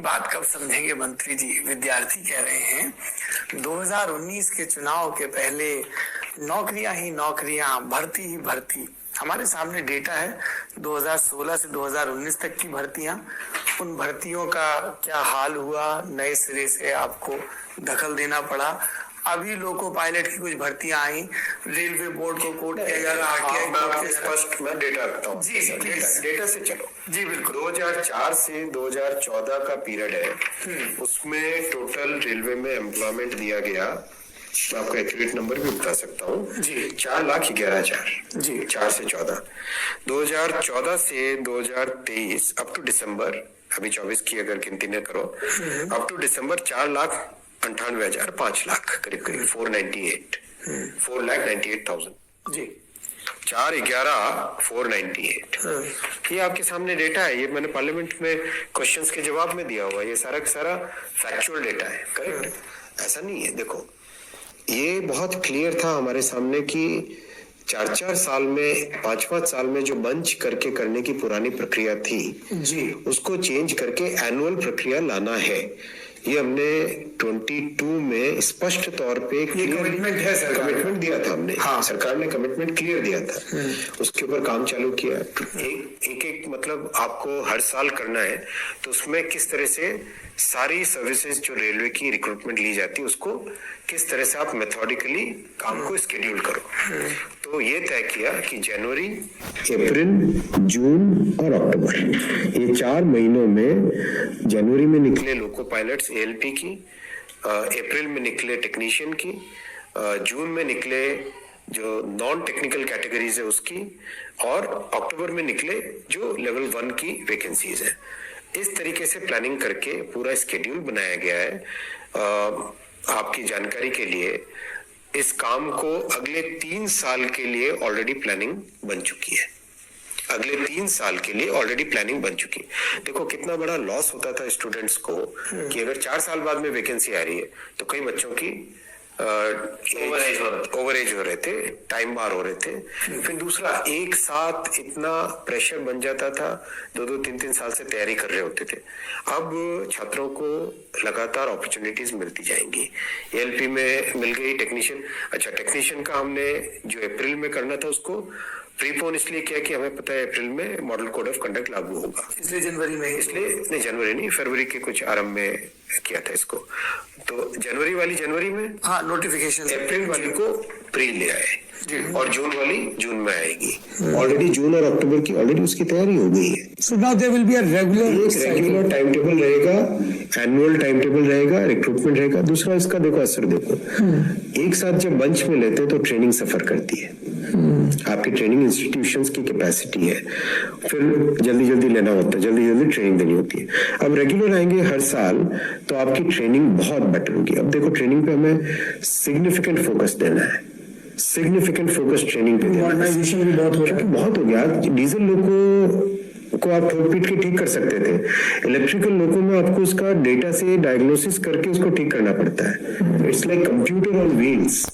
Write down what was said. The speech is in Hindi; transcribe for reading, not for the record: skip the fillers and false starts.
बात कब समझेंगे मंत्री जी? विद्यार्थी कह रहे हैं 2019 के चुनाव के पहले नौकरियां ही नौकरियां, भर्ती ही भर्ती। हमारे सामने डेटा है 2016 से 2019 तक की भर्तियां। उन भर्तियों का क्या हाल हुआ? नए सिरे से आपको दखल देना पड़ा। अभी लोको पायलट की कुछ भर्तियां आई, रेलवे बोर्ड को कोट किया जा रहा है। स्पष्ट मैं डेटा रखता हूँ जी डेटा से चलो जी बिल्कुल। 2004 से 2014 का पीरियड है, उसमें टोटल रेलवे में एम्प्लॉयमेंट दिया गया, मैं आपको एक्यूरेट नंबर भी बता सकता हूँ जी, 4,11,000 जी, 4 से 14। 2014 से 2023 अप टू दिसंबर, अभी 24 की अगर गिनती न करो, अप टू दिसंबर 4,98,000, 5 लाख करीब करीब 4,98,000 जी, 4,11,498। ये आपके सामने डेटा है, ये मैंने पार्लियामेंट में क्वेश्चंस के जवाब में दिया हुआ है, ये सारा का सारा फैक्चुअल डेटा है, करेक्ट? ऐसा नहीं है, देखो ये बहुत क्लियर था हमारे सामने कि 4-4 साल में, 5-5 साल में जो बंच करके करने की पुरानी प्रक्रिया थी जी, उसको चेंज करके एनुअल प्रक्रिया लाना है। ये हमने 22 में स्पष्ट तौर पे कमिटमेंट है, सर कमिटमेंट दिया था हमने। हाँ, सरकार ने कमिटमेंट क्लियर दिया था, उसके ऊपर काम चालू किया। एक मतलब आपको हर साल करना है, तो उसमें किस तरह से सारी सर्विसेज जो रेलवे की रिक्रूटमेंट ली जाती है उसको किस तरह से आप मेथोडिकली काम को स्केड्यूल करो। तो ये तय किया कि जनवरी, अप्रैल, जून और अक्टूबर, ये 4 महीनों में, जनवरी में निकले लोको पायलट्स एएलपी की, अप्रैल में निकले टेक्नीशियन की, जून में निकले जो नॉन टेक्निकल कैटेगरीज है उसकी, और अक्टूबर में निकले जो लेवल 1 की वैकेंसीज है। इस तरीके से प्लानिंग करके पूरा स्केड्यूल बनाया गया है। आपकी जानकारी के लिए इस काम को अगले 3 साल के लिए ऑलरेडी प्लानिंग बन चुकी है, अगले 3 साल के लिए ऑलरेडी प्लानिंग बन चुकी है। देखो कितना बड़ा लॉस होता था स्टूडेंट्स को कि अगर 4 साल बाद में वैकेंसी आ रही है तो कई बच्चों की ओवरेज हो रहे थे, टाइम बार हो रहे थे। फिर दूसरा, एक साथ इतना प्रेशर बन जाता था, 2-2, 3-3 साल से तैयारी कर रहे होते थे। अब छात्रों को लगातार अपॉर्चुनिटीज मिलती जाएंगी। एएलपी में मिल गई टेक्नीशियन, अच्छा टेक्नीशियन का हमने जो अप्रैल में करना था उसको प्रीपोन इसलिए किया कि हमें पता है अप्रैल में मॉडल कोड ऑफ कंडक्ट लागू होगा, इसलिए जनवरी में, इसलिए नहीं, जनवरी नहीं, फरवरी के कुछ आरंभ में किया था इसको। तो जनवरी वाली जनवरी में, हाँ, नोटिफिकेशन, अप्रैल वाली को प्री ले आए और जून वाली जून में आएगी। ऑलरेडी जून और अक्टूबर की ऑलरेडी उसकी तैयारी हो गई है। So now there will be a regular time table रहेगा, एनुअल टाइम टेबल रहेगा, रिक्रूटमेंट रहेगा। दूसरा इसका देखो असर देखो, एक साथ जब बंच में लेते हैं तो ट्रेनिंग सफर करती है, आपकी ट्रेनिंग इंस्टीट्यूशंस की कैपेसिटी है, फिर जल्दी जल्दी लेना होता है, जल्दी जल्दी ट्रेनिंग देनी होती है। अब रेगुलर आएंगे हर साल तो आपकी ट्रेनिंग बहुत बेटर होगी। अब देखो ट्रेनिंग पे हमें सिग्निफिकेंट फोकस देना है, सिग्निफिकेंट फोकस ट्रेनिंग पे देना है। भी बहुत हो गया। डीजल लोगों को आप ठोक पीट के ठीक कर सकते थे, इलेक्ट्रिकल लोगों में आपको उसका डेटा से डायग्नोसिस करके उसको ठीक करना पड़ता है। It's like computer on wheels.